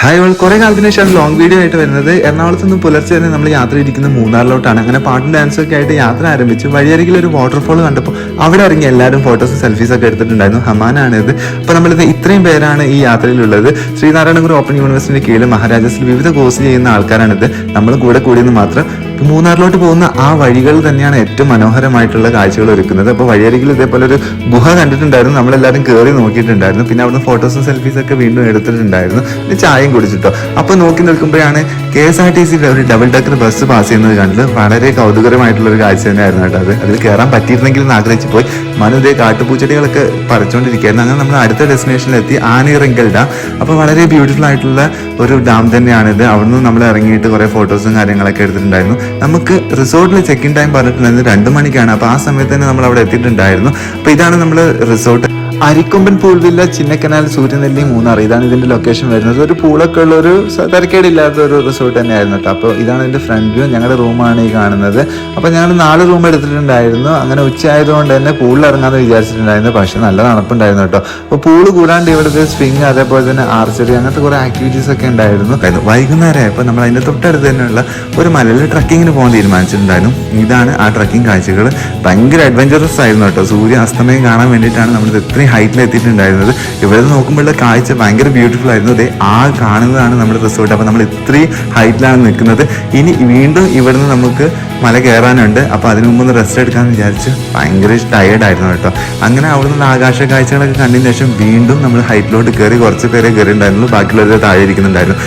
Hi all, കുറെ കാലത്തിന് ശേഷം ലോങ് വീഡിയോ ആയിട്ട് വരുന്നത്. എറണാകുളത്ത് നിന്ന് പുലർച്ചെ തന്നെ നമ്മൾ യാത്ര ഇരിക്കുന്ന മൂന്നാറിലോട്ടാണ്. അങ്ങനെ പാട്ടും ഡാൻസും ഒക്കെ ആയിട്ട് യാത്ര ആരംഭിച്ചു. വഴിയരികിൽ ഒരു വാട്ടർഫോൾ കണ്ടപ്പോൾ അവിടെ ഇറങ്ങി എല്ലാവരും ഫോട്ടോസും സെൽഫീസ് ഒക്കെ എടുത്തിട്ടുണ്ടായിരുന്നു. ഹമാനാണിത്. അപ്പോൾ നമ്മളിത് ഇത്രയും പേരാണ് ഈ യാത്രയിലുള്ളത്. ശ്രീനാരായണ ഗുരു ഓപ്പൺ യൂണിവേഴ്സിറ്റിയുടെ കീഴിൽ മഹാരാജാസിൽ വിവിധ കോഴ്സ് ചെയ്യുന്ന ആൾക്കാരാണിത്. നമ്മൾ കൂടെ കൂടിയെന്ന് മാത്രം. മൂന്നാറിലോട്ട് പോകുന്ന ആ വഴികൾ തന്നെയാണ് ഏറ്റവും മനോഹരമായിട്ടുള്ള കാഴ്ചകൾ ഒരുക്കുന്നത്. അപ്പോൾ വഴിയരികിൽ ഇതേപോലെ ഒരു ഗുഹ കണ്ടിട്ടുണ്ടായിരുന്നു. നമ്മളെല്ലാവരും കയറി നോക്കിയിട്ടുണ്ടായിരുന്നു. പിന്നെ അവിടുന്ന് ഫോട്ടോസും സെൽഫീസ് ഒക്കെ വീണ്ടും എടുത്തിട്ടുണ്ടായിരുന്നു. പിന്നെ ചായയും കുടിച്ചിട്ടോ. അപ്പോൾ നോക്കി നിൽക്കുമ്പോഴാണ് KSRTC ഒരു ഡബിൾ ഡെക്കർ ബസ് പാസ് ചെയ്യുന്നത് കണ്ടത്. വളരെ കൗതുകരമായിട്ടുള്ള ഒരു കാഴ്ച തന്നെയായിരുന്നു കേട്ടോ. അതിൽ കയറാൻ പറ്റിയിരുന്നെങ്കിൽ എന്ന് ആഗ്രഹിച്ചു പോയി. മനു കാട്ടുപൂച്ചെടികളൊക്കെ പറിച്ചുകൊണ്ടിരിക്കുകയായിരുന്നു. അങ്ങനെ നമ്മൾ അടുത്ത ഡെസ്റ്റിനേഷനിലെത്തി, ആനയിറങ്കൽ ഡാം. അപ്പോൾ വളരെ ബ്യൂട്ടിഫുൾ ആയിട്ടുള്ള ഒരു ഡാം തന്നെയാണിത്. അവിടുന്ന് നമ്മൾ ഇറങ്ങിയിട്ട് കുറേ ഫോട്ടോസും കാര്യങ്ങളൊക്കെ എടുത്തിട്ടുണ്ടായിരുന്നു. നമുക്ക് റിസോർട്ടിൽ ചെക്ക് ഇൻ ടൈം പറഞ്ഞിട്ടുണ്ടായിരുന്നു 2 മണിക്കാണ്. അപ്പോൾ ആ സമയത്ത് തന്നെ നമ്മൾ അവിടെ എത്തിയിട്ടുണ്ടായിരുന്നു. അപ്പോൾ ഇതാണ് നമ്മൾ resort. Arikomban pool villa, Chinnakanal, Suryanelli, Munnar. ഇതാണ് ഇതിന്റെ ലൊക്കേഷൻ വരുന്നത്. ഒരു പൂളൊക്കെ ഉള്ള ഒരു തരക്കേടില്ലാത്ത ഒരു റിസോർട്ട് തന്നെയായിരുന്നു കേട്ടോ. അപ്പോൾ ഇതാണ് ഇതിന്റെ ഫ്രണ്ട് വ്യൂ. ഞങ്ങളുടെ റൂമാണ് ഈ കാണുന്നത്. അപ്പോൾ ഞങ്ങൾ 4 റൂം എടുത്തിട്ടുണ്ടായിരുന്നു. അങ്ങനെ ഉച്ചയായതുകൊണ്ട് തന്നെ പൂളിൽ ഇറങ്ങാമെന്ന് വിചാരിച്ചിട്ടുണ്ടായിരുന്നു. പക്ഷെ നല്ല തണുപ്പുണ്ടായിരുന്നു കേട്ടോ. അപ്പോൾ പൂള് കൂടാണ്ട് ഇവിടുത്തെ സ്വിങ്, അതേപോലെ തന്നെ ആർച്ചറി, അങ്ങനത്തെ കുറേ ആക്ടിവിറ്റീസ് ഒക്കെ ഉണ്ടായിരുന്നു. വൈകുന്നേരമായപ്പോൾ നമ്മൾ അതിന്റെ തൊട്ടടുത്ത് തന്നെയുള്ള ഒരു മലയിൽ ട്രക്കിങ്ങിന് പോകാൻ തീരുമാനിച്ചിട്ടുണ്ടായിരുന്നു. ഇതാണ് ആ ട്രക്കിംഗ് കാഴ്ചകൾ. ഭയങ്കര അഡ്വഞ്ചറസ് ആയിരുന്നു കേട്ടോ. സൂര്യ അസ്തമയം കാണാൻ വേണ്ടിയിട്ടാണ് നമ്മളിത് ഇത്രയും ഹൈറ്റിൽ എത്തിയിട്ടുണ്ടായിരുന്നത്. ഇവിടെ നോക്കുമ്പോഴുള്ള കാഴ്ച ഭയങ്കര ബ്യൂട്ടിഫുൾ ആയിരുന്നു. അതെ, ആ കാണുന്നതാണ് നമ്മുടെ റിസോർട്ട്. അപ്പോൾ നമ്മൾ ഇത്രയും ഹൈറ്റിലാണ് നിൽക്കുന്നത്. ഇനി വീണ്ടും ഇവിടുന്ന് നമുക്ക് മല കയറാനുണ്ട്. അപ്പോൾ അതിനു മുമ്പ് ഒന്ന് റെസ്റ്റ് എടുക്കാമെന്ന് വിചാരിച്ച് ഭയങ്കര ടയേർഡായിരുന്നു കേട്ടോ. അങ്ങനെ അവിടെ നിന്ന് ആകാശ കാഴ്ചകളൊക്കെ കണ്ടതിന് ശേഷം വീണ്ടും നമ്മൾ ഹൈറ്റിലോട്ട് കയറി. കുറച്ച് പേരെ കയറി ഉണ്ടായിരുന്നുള്ളൂ, ബാക്കിയുള്ളവർ താഴെ ഇരിക്കുന്നുണ്ടായിരുന്നു.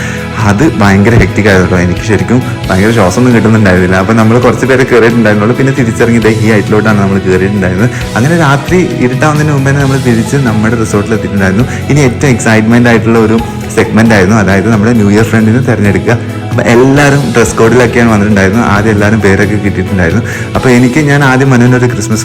അത് ഭയങ്കര ഹെക്റ്റിക്കായിരുന്നു കേട്ടോ. എനിക്ക് ശരിക്കും ഭയങ്കര ശ്വാസമൊന്നും കിട്ടുന്നുണ്ടായിരുന്നില്ല. അപ്പോൾ നമ്മൾ കുറച്ച് പേരെ കയറിയിട്ടുണ്ടായിരുന്നുള്ളൂ. പിന്നെ തിരിച്ചിറങ്ങി ഈ ഹൈറ്റിലോട്ടാണ് നമ്മൾ കയറിയിട്ടുണ്ടായിരുന്നത്. അങ്ങനെ രാത്രി ഇരുട്ടാവുന്നതിന് മുമ്പേ നമ്മൾ തിരിച്ച് നമ്മുടെ റിസോർട്ടിൽ എത്തിയിട്ടുണ്ടായിരുന്നു. ഇനി ഏറ്റവും എക്സൈറ്റ്മെന്റ് ആയിട്ടുള്ള ഒരു സെഗ്മെന്റ് ആയിരുന്നു, അതായത് നമ്മുടെ ന്യൂ ഇയർ ഫ്രണ്ടിന് തിരഞ്ഞെടുക്കുക. അപ്പോൾ എല്ലാവരും ഡ്രസ് കോഡിലൊക്കെയാണ് വന്നിട്ടുണ്ടായിരുന്നു. ആദ്യം എല്ലാവരും പേരൊക്കെ കിട്ടിയിട്ടുണ്ടായിരുന്നു. അപ്പോൾ ഞാൻ ആദ്യം മനുവിനൊരു ക്രിസ്മസ്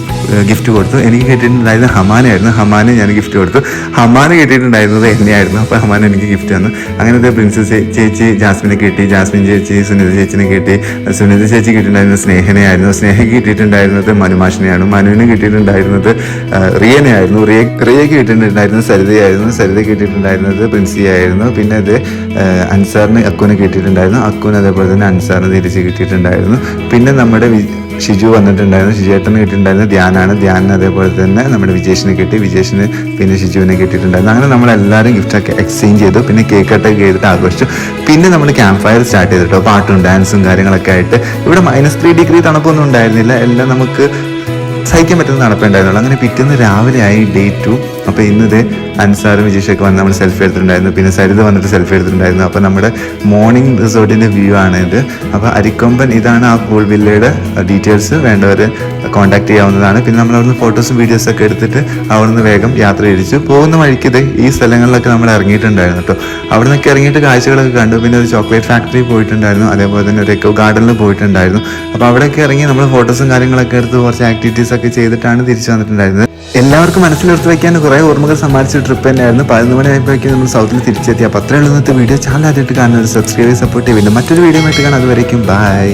ഗിഫ്റ്റ് കൊടുത്തു. എനിക്ക് കിട്ടിയിട്ടുണ്ടായിരുന്നത് ഹമാനായിരുന്നു. ഹമാന് ഞാൻ ഗിഫ്റ്റ് കൊടുത്തു. ഹമാന് കിട്ടിയിട്ടുണ്ടായിരുന്നത് എന്നെയായിരുന്നു. അപ്പോൾ ഹമാൻ എനിക്ക് ഗിഫ്റ്റ് തന്നു. അങ്ങനത്തെ പ്രിൻസസ് ചേച്ചി ജാസ്മിനെ കിട്ടി, ജാസ്മിൻ ചേച്ചി സുനിത ചേച്ചിനെ കിട്ടി, സുനിത ചേച്ചി കിട്ടിയിട്ടുണ്ടായിരുന്നത് സ്നേഹനെയായിരുന്നു. സ്നേഹയ്ക്ക് കിട്ടിയിട്ടുണ്ടായിരുന്നത് മനുമാഷിനെയാണ്. മനുവിന് കിട്ടിയിട്ടുണ്ടായിരുന്നത് റിയനെയായിരുന്നു. റിയയ്ക്ക് കിട്ടിയിട്ടുണ്ടായിരുന്നത് സരിതയായിരുന്നു. സരിത കിട്ടിയിട്ടുണ്ടായിരുന്നത് പ്രിൻസിയായിരുന്നു. പിന്നെ അത് അൻസാറിന് അക്കുവിനെ കിട്ടിയിട്ടുണ്ടായിരുന്നു. അക്കുവിന് അതേപോലെ തന്നെ അൻസാറിന് തിരിച്ച് കിട്ടിയിട്ടുണ്ടായിരുന്നു. പിന്നെ നമ്മുടെ ഷിജു വന്നിട്ടുണ്ടായിരുന്നു. ഷിജുവേട്ടന് കിട്ടിയിട്ടുണ്ടായിരുന്നു ധ്യാനിന് അതേപോലെ തന്നെ നമ്മുടെ വിജേഷിനെ കിട്ടി. വിജേഷിന് പിന്നെ ഷിജുവിനെ കിട്ടിയിട്ടുണ്ടായിരുന്നു. അങ്ങനെ നമ്മളെല്ലാവരും ഗിഫ്റ്റൊക്കെ എക്സ്ചേഞ്ച് ചെയ്തു. പിന്നെ കേക്ക് കട്ടൊക്കെ ചെയ്തിട്ട് ആഘോഷിച്ചു. പിന്നെ നമ്മൾ ക്യാമ്പ് ഫയർ സ്റ്റാർട്ട് ചെയ്തിട്ടോ. പാട്ടും ഡാൻസും കാര്യങ്ങളൊക്കെ ആയിട്ട്. ഇവിടെ -3 ഡിഗ്രി തണുപ്പൊന്നും ഉണ്ടായിരുന്നില്ല. എല്ലാം നമുക്ക് സഹിക്കാൻ പറ്റുന്ന തണുപ്പുണ്ടായിരുന്നുള്ളൂ. അങ്ങനെ പിറ്റേന്ന് രാവിലെ ആയി ഡേ 2. അപ്പോൾ ഇന്നത് അൻസാറും വിജേഷൊക്കെ വന്ന് നമ്മൾ സെൽഫി എടുത്തിട്ടുണ്ടായിരുന്നു. പിന്നെ സരിത വന്നിട്ട് സെൽഫി എടുത്തിട്ടുണ്ടായിരുന്നു. അപ്പോൾ നമ്മുടെ മോർണിംഗ് റിസോർട്ടിൻ്റെ വ്യൂ ആണ് ഇത്. അപ്പോൾ അരിക്കൊമ്പൻ, ഇതാണ് ആ പൂൾ വില്ലയുടെ ഡീറ്റെയിൽസ്. വേണ്ടവർ കോൺടാക്ട് ചെയ്യാവുന്നതാണ്. പിന്നെ നമ്മൾ അവിടുന്ന് ഫോട്ടോസും വീഡിയോസും ഒക്കെ എടുത്തിട്ട് അവിടുന്ന് വേഗം യാത്ര തിരിച്ചു. പോകുന്ന വഴിക്ക് ഈ സ്ഥലങ്ങളിലൊക്കെ നമ്മൾ ഇറങ്ങിയിട്ടുണ്ടായിരുന്നു കേട്ടോ. അവിടെ നിന്നൊക്കെ ഇറങ്ങിയിട്ട് കാഴ്ചകളൊക്കെ കണ്ടു. പിന്നെ ഒരു ചോക്ലേറ്റ് ഫാക്ടറി പോയിട്ടുണ്ടായിരുന്നു. അതേപോലെ തന്നെ ഒരു എക്കോ ഗാർഡനിൽ പോയിട്ടുണ്ടായിരുന്നു. അപ്പോൾ അവിടെയൊക്കെ ഇറങ്ങി നമ്മൾ ഫോട്ടോസും കാര്യങ്ങളൊക്കെ എടുത്ത് കുറച്ച് ആക്ടിവിറ്റീസ് ഒക്കെ ചെയ്തിട്ടാണ് തിരിച്ചു വന്നിട്ടുണ്ടായിരുന്നത്. എല്ലാവർക്കും മനസ്സിലെടുത്ത് വയ്ക്കാൻ കുറേ ഓർമ്മകൾ സമ്മാനിച്ച ട്രിപ്പ് തന്നെയായിരുന്നു. 11 മണിയായപ്പോഴേക്കും നമ്മൾ സൗത്തിൽ തിരിച്ചെത്തി. അപ്പോൾ അത്രയുള്ള ഇന്നത്തെ വീഡിയോ. ചാനൽ ആദ്യമായിട്ട് കാണുന്നത് സബ്സ്ക്രൈബ്, സപ്പോർട്ട് ചെയ്യുന്നുണ്ട്. മറ്റൊരു വീഡിയോ ആയിട്ട് കാണാം. അതുവരേക്കും ബൈ.